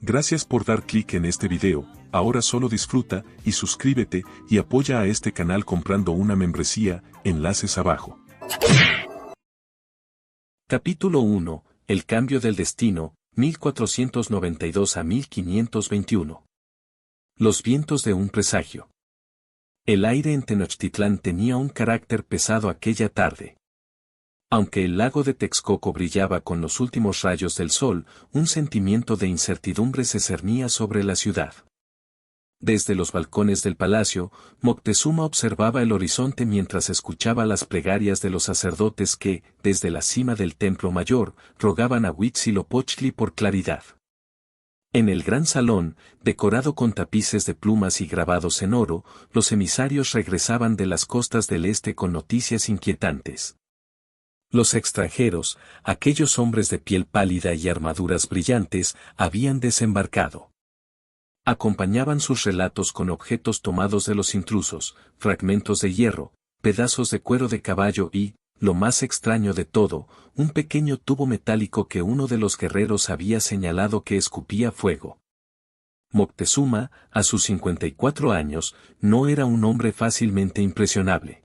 Gracias por dar clic en este video. Ahora solo disfruta y suscríbete y apoya a este canal comprando una membresía, enlaces abajo. Capítulo 1. El cambio del destino, 1492 a 1521. Los vientos de un presagio. El aire en Tenochtitlán tenía un carácter pesado aquella tarde. Aunque el lago de Texcoco brillaba con los últimos rayos del sol, un sentimiento de incertidumbre se cernía sobre la ciudad. Desde los balcones del palacio, Moctezuma observaba el horizonte mientras escuchaba las plegarias de los sacerdotes que, desde la cima del templo mayor, rogaban a Huitzilopochtli por claridad. En el gran salón, decorado con tapices de plumas y grabados en oro, los emisarios regresaban de las costas del este con noticias inquietantes. Los extranjeros, aquellos hombres de piel pálida y armaduras brillantes, habían desembarcado. Acompañaban sus relatos con objetos tomados de los intrusos, fragmentos de hierro, pedazos de cuero de caballo y, lo más extraño de todo, un pequeño tubo metálico que uno de los guerreros había señalado que escupía fuego. Moctezuma, a sus 54 años, no era un hombre fácilmente impresionable.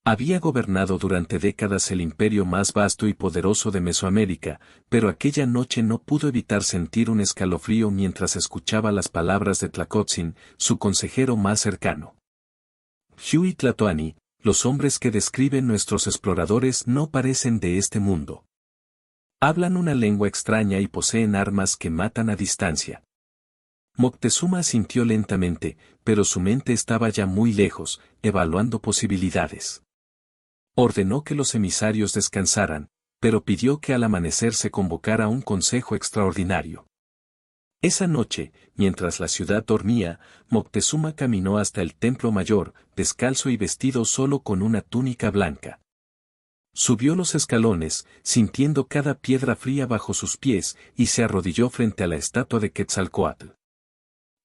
Había gobernado durante décadas el imperio más vasto y poderoso de Mesoamérica, pero aquella noche no pudo evitar sentir un escalofrío mientras escuchaba las palabras de Tlacotzin, su consejero más cercano. Xiuhítlatoani, los hombres que describen nuestros exploradores no parecen de este mundo. Hablan una lengua extraña y poseen armas que matan a distancia. Moctezuma asintió lentamente, pero su mente estaba ya muy lejos, evaluando posibilidades. Ordenó que los emisarios descansaran, pero pidió que al amanecer se convocara un consejo extraordinario. Esa noche, mientras la ciudad dormía, Moctezuma caminó hasta el templo mayor, descalzo y vestido solo con una túnica blanca. Subió los escalones, sintiendo cada piedra fría bajo sus pies, y se arrodilló frente a la estatua de Quetzalcóatl.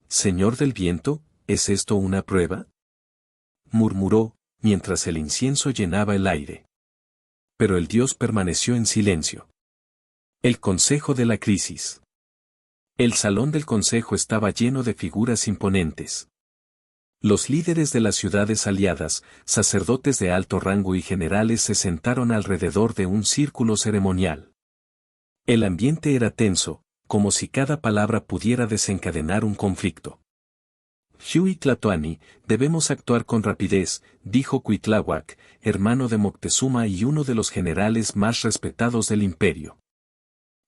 «Señor del viento, ¿es esto una prueba?», murmuró, mientras el incienso llenaba el aire. Pero el dios permaneció en silencio. El consejo de la crisis. El salón del consejo estaba lleno de figuras imponentes. Los líderes de las ciudades aliadas, sacerdotes de alto rango y generales se sentaron alrededor de un círculo ceremonial. El ambiente era tenso, como si cada palabra pudiera desencadenar un conflicto. Xiuhítlatoani, debemos actuar con rapidez, dijo Cuitláhuac, hermano de Moctezuma y uno de los generales más respetados del imperio.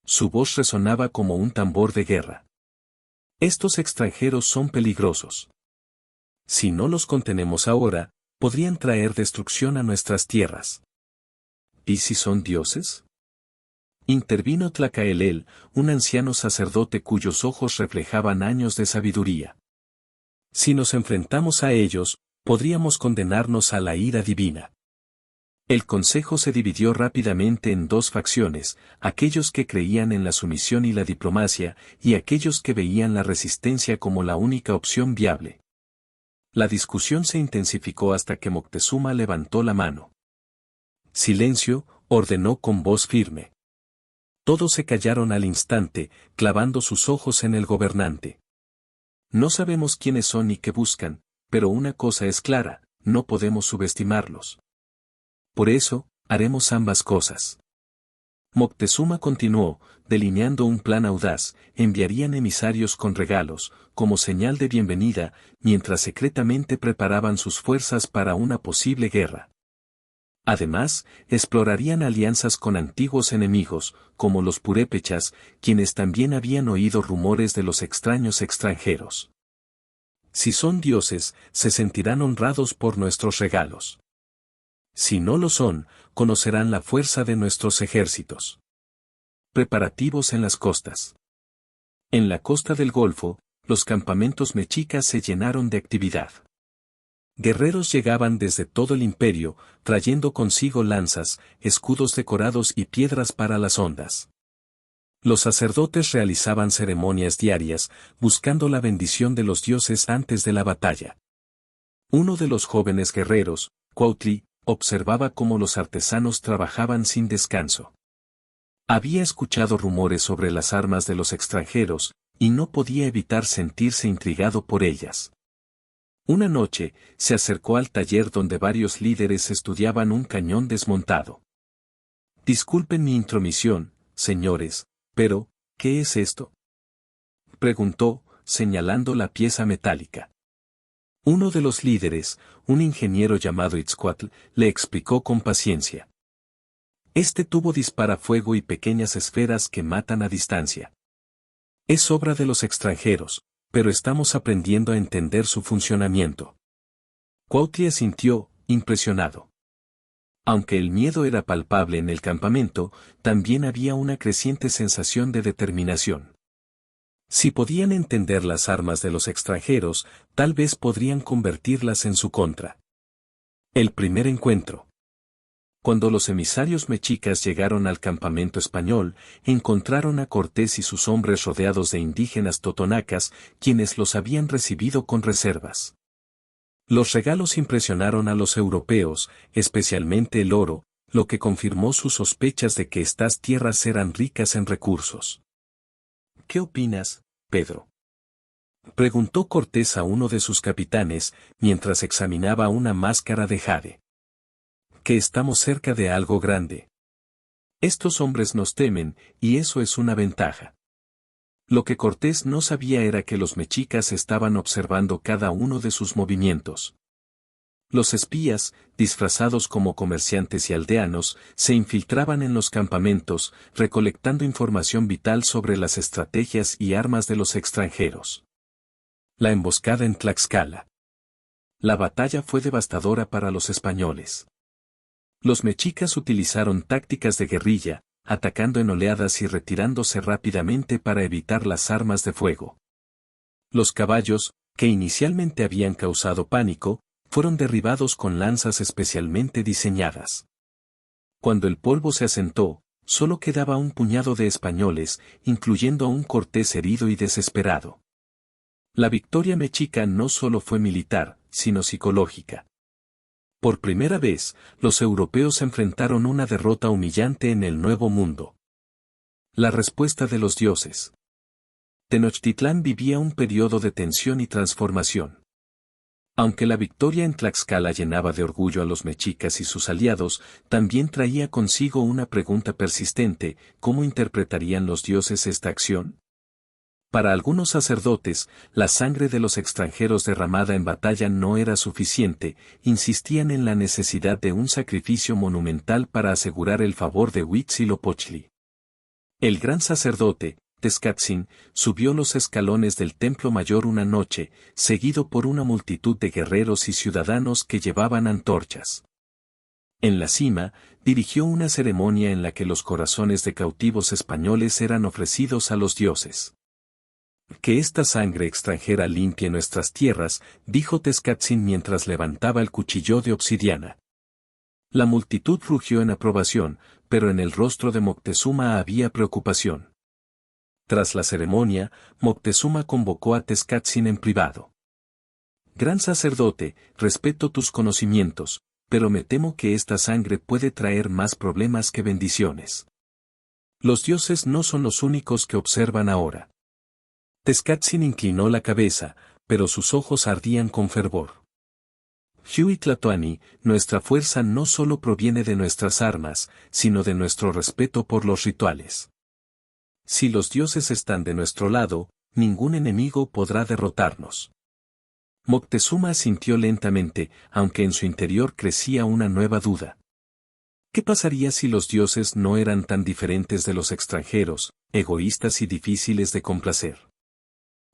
Su voz resonaba como un tambor de guerra. Estos extranjeros son peligrosos. Si no los contenemos ahora, podrían traer destrucción a nuestras tierras. ¿Y si son dioses?, intervino Tlacaelel, un anciano sacerdote cuyos ojos reflejaban años de sabiduría. Si nos enfrentamos a ellos, podríamos condenarnos a la ira divina. El consejo se dividió rápidamente en dos facciones, aquellos que creían en la sumisión y la diplomacia, y aquellos que veían la resistencia como la única opción viable. La discusión se intensificó hasta que Moctezuma levantó la mano. «Silencio», ordenó con voz firme. Todos se callaron al instante, clavando sus ojos en el gobernante. No sabemos quiénes son ni qué buscan, pero una cosa es clara, no podemos subestimarlos. Por eso, haremos ambas cosas. Moctezuma continuó, delineando un plan audaz, enviarían emisarios con regalos, como señal de bienvenida, mientras secretamente preparaban sus fuerzas para una posible guerra. Además, explorarían alianzas con antiguos enemigos, como los purépechas, quienes también habían oído rumores de los extraños extranjeros. Si son dioses, se sentirán honrados por nuestros regalos. Si no lo son, conocerán la fuerza de nuestros ejércitos. Preparativos en las costas. En la costa del Golfo, los campamentos mexicas se llenaron de actividad. Guerreros llegaban desde todo el imperio, trayendo consigo lanzas, escudos decorados y piedras para las ondas. Los sacerdotes realizaban ceremonias diarias, buscando la bendición de los dioses antes de la batalla. Uno de los jóvenes guerreros, Cuautli, observaba cómo los artesanos trabajaban sin descanso. Había escuchado rumores sobre las armas de los extranjeros, y no podía evitar sentirse intrigado por ellas. Una noche, se acercó al taller donde varios líderes estudiaban un cañón desmontado. «Disculpen mi intromisión, señores, pero, ¿qué es esto?», preguntó, señalando la pieza metálica. Uno de los líderes, un ingeniero llamado Itzcuatl, le explicó con paciencia. Este tubo dispara fuego y pequeñas esferas que matan a distancia. Es obra de los extranjeros, pero estamos aprendiendo a entender su funcionamiento. Cuautli asintió, impresionado. Aunque el miedo era palpable en el campamento, también había una creciente sensación de determinación. Si podían entender las armas de los extranjeros, tal vez podrían convertirlas en su contra. El primer encuentro. Cuando los emisarios mexicas llegaron al campamento español, encontraron a Cortés y sus hombres rodeados de indígenas totonacas, quienes los habían recibido con reservas. Los regalos impresionaron a los europeos, especialmente el oro, lo que confirmó sus sospechas de que estas tierras eran ricas en recursos. «¿Qué opinas, Pedro?», preguntó Cortés a uno de sus capitanes, mientras examinaba una máscara de jade. «Que estamos cerca de algo grande. Estos hombres nos temen, y eso es una ventaja». Lo que Cortés no sabía era que los mexicas estaban observando cada uno de sus movimientos. Los espías, disfrazados como comerciantes y aldeanos, se infiltraban en los campamentos, recolectando información vital sobre las estrategias y armas de los extranjeros. La emboscada en Tlaxcala. La batalla fue devastadora para los españoles. Los mexicas utilizaron tácticas de guerrilla, atacando en oleadas y retirándose rápidamente para evitar las armas de fuego. Los caballos, que inicialmente habían causado pánico, fueron derribados con lanzas especialmente diseñadas. Cuando el polvo se asentó, solo quedaba un puñado de españoles, incluyendo a un Cortés herido y desesperado. La victoria mexica no solo fue militar, sino psicológica. Por primera vez, los europeos enfrentaron una derrota humillante en el Nuevo Mundo. La respuesta de los dioses. Tenochtitlán vivía un periodo de tensión y transformación. Aunque la victoria en Tlaxcala llenaba de orgullo a los mexicas y sus aliados, también traía consigo una pregunta persistente: ¿cómo interpretarían los dioses esta acción? Para algunos sacerdotes, la sangre de los extranjeros derramada en batalla no era suficiente, insistían en la necesidad de un sacrificio monumental para asegurar el favor de Huitzilopochtli. El gran sacerdote, Tezcatzin, subió los escalones del Templo Mayor una noche, seguido por una multitud de guerreros y ciudadanos que llevaban antorchas. En la cima, dirigió una ceremonia en la que los corazones de cautivos españoles eran ofrecidos a los dioses. «Que esta sangre extranjera limpie nuestras tierras», dijo Tezcatzin mientras levantaba el cuchillo de obsidiana. La multitud rugió en aprobación, pero en el rostro de Moctezuma había preocupación. Tras la ceremonia, Moctezuma convocó a Tezcatzin en privado. «Gran sacerdote, respeto tus conocimientos, pero me temo que esta sangre puede traer más problemas que bendiciones. Los dioses no son los únicos que observan ahora». Tezcatzin inclinó la cabeza, pero sus ojos ardían con fervor. «Huitlatoani, nuestra fuerza no solo proviene de nuestras armas, sino de nuestro respeto por los rituales. Si los dioses están de nuestro lado, ningún enemigo podrá derrotarnos». Moctezuma asintió lentamente, aunque en su interior crecía una nueva duda. ¿Qué pasaría si los dioses no eran tan diferentes de los extranjeros, egoístas y difíciles de complacer?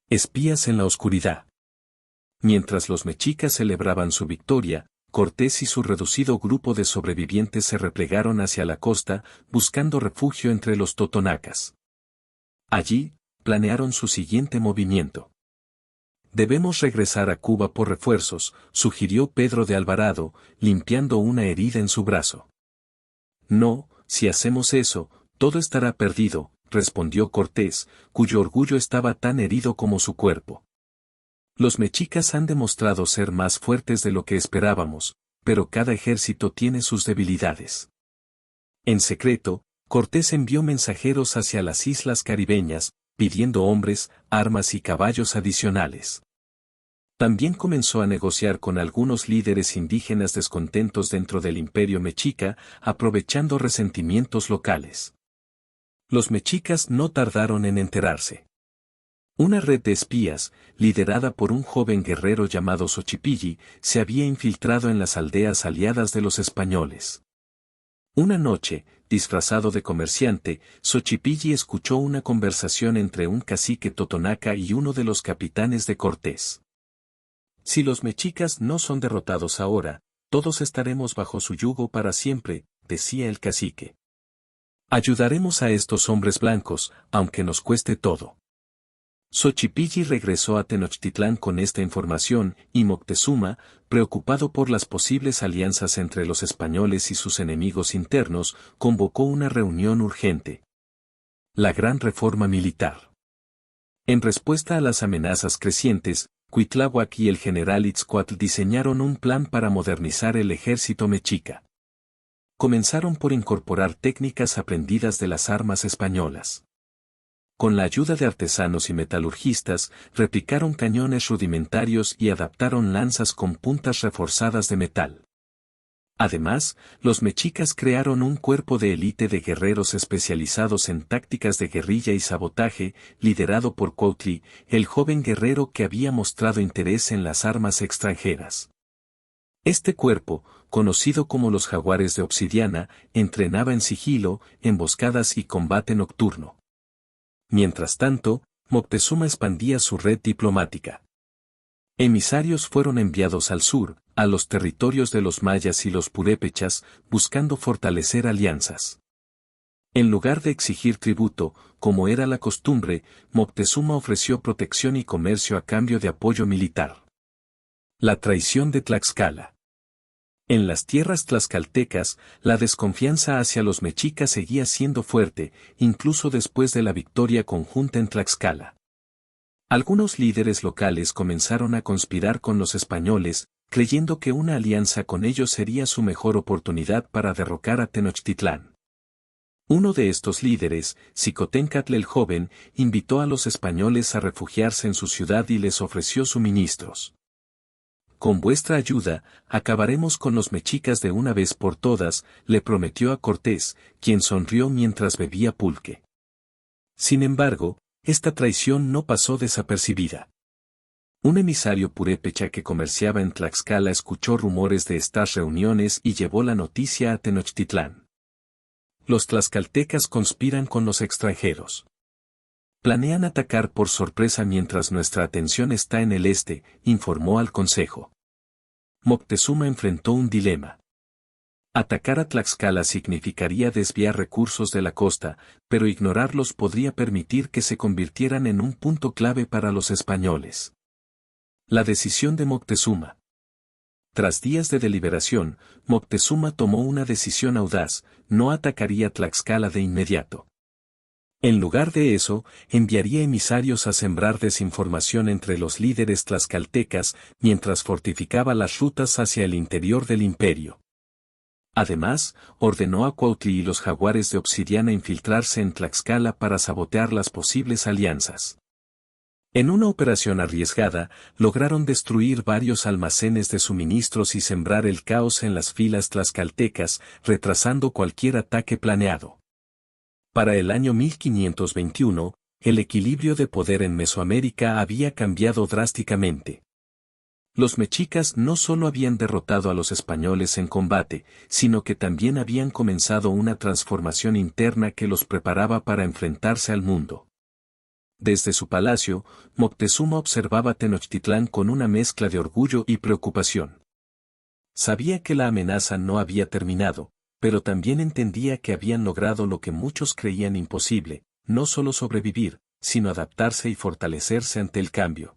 Espías en la oscuridad. Mientras los mexicas celebraban su victoria, Cortés y su reducido grupo de sobrevivientes se replegaron hacia la costa, buscando refugio entre los totonacas. Allí, planearon su siguiente movimiento. «Debemos regresar a Cuba por refuerzos», sugirió Pedro de Alvarado, limpiando una herida en su brazo. «No, si hacemos eso, todo estará perdido», respondió Cortés, cuyo orgullo estaba tan herido como su cuerpo. «Los mexicas han demostrado ser más fuertes de lo que esperábamos, pero cada ejército tiene sus debilidades». En secreto, Cortés envió mensajeros hacia las islas caribeñas, pidiendo hombres, armas y caballos adicionales. También comenzó a negociar con algunos líderes indígenas descontentos dentro del imperio mexica, aprovechando resentimientos locales. Los mexicas no tardaron en enterarse. Una red de espías, liderada por un joven guerrero llamado Xochipilli, se había infiltrado en las aldeas aliadas de los españoles. Una noche, disfrazado de comerciante, Xochipilli escuchó una conversación entre un cacique totonaca y uno de los capitanes de Cortés. Si los mexicas no son derrotados ahora, todos estaremos bajo su yugo para siempre, decía el cacique. Ayudaremos a estos hombres blancos, aunque nos cueste todo. Xochipilli regresó a Tenochtitlán con esta información, y Moctezuma, preocupado por las posibles alianzas entre los españoles y sus enemigos internos, convocó una reunión urgente. La Gran Reforma Militar. En respuesta a las amenazas crecientes, Cuitláhuac y el general Itzcuatl diseñaron un plan para modernizar el ejército mexica. Comenzaron por incorporar técnicas aprendidas de las armas españolas. Con la ayuda de artesanos y metalurgistas, replicaron cañones rudimentarios y adaptaron lanzas con puntas reforzadas de metal. Además, los mexicas crearon un cuerpo de élite de guerreros especializados en tácticas de guerrilla y sabotaje, liderado por Cuautli, el joven guerrero que había mostrado interés en las armas extranjeras. Este cuerpo, conocido como los Jaguares de Obsidiana, entrenaba en sigilo, emboscadas y combate nocturno. Mientras tanto, Moctezuma expandía su red diplomática. Emisarios fueron enviados al sur, a los territorios de los mayas y los purépechas, buscando fortalecer alianzas. En lugar de exigir tributo, como era la costumbre, Moctezuma ofreció protección y comercio a cambio de apoyo militar. La traición de Tlaxcala. En las tierras tlaxcaltecas, la desconfianza hacia los mexicas seguía siendo fuerte, incluso después de la victoria conjunta en Tlaxcala. Algunos líderes locales comenzaron a conspirar con los españoles, creyendo que una alianza con ellos sería su mejor oportunidad para derrocar a Tenochtitlán. Uno de estos líderes, Xicoténcatl el Joven, invitó a los españoles a refugiarse en su ciudad y les ofreció suministros. Con vuestra ayuda, acabaremos con los mexicas de una vez por todas, le prometió a Cortés, quien sonrió mientras bebía pulque. Sin embargo, esta traición no pasó desapercibida. Un emisario purépecha que comerciaba en Tlaxcala escuchó rumores de estas reuniones y llevó la noticia a Tenochtitlán. Los tlaxcaltecas conspiran con los extranjeros. Planean atacar por sorpresa mientras nuestra atención está en el este, informó al consejo. Moctezuma enfrentó un dilema. Atacar a Tlaxcala significaría desviar recursos de la costa, pero ignorarlos podría permitir que se convirtieran en un punto clave para los españoles. La decisión de Moctezuma. Tras días de deliberación, Moctezuma tomó una decisión audaz: no atacaría Tlaxcala de inmediato. En lugar de eso, enviaría emisarios a sembrar desinformación entre los líderes tlaxcaltecas, mientras fortificaba las rutas hacia el interior del imperio. Además, ordenó a Cuautli y los Jaguares de Obsidiana infiltrarse en Tlaxcala para sabotear las posibles alianzas. En una operación arriesgada, lograron destruir varios almacenes de suministros y sembrar el caos en las filas tlaxcaltecas, retrasando cualquier ataque planeado. Para el año 1521, el equilibrio de poder en Mesoamérica había cambiado drásticamente. Los mexicas no solo habían derrotado a los españoles en combate, sino que también habían comenzado una transformación interna que los preparaba para enfrentarse al mundo. Desde su palacio, Moctezuma observaba Tenochtitlán con una mezcla de orgullo y preocupación. Sabía que la amenaza no había terminado, pero también entendía que habían logrado lo que muchos creían imposible, no solo sobrevivir, sino adaptarse y fortalecerse ante el cambio.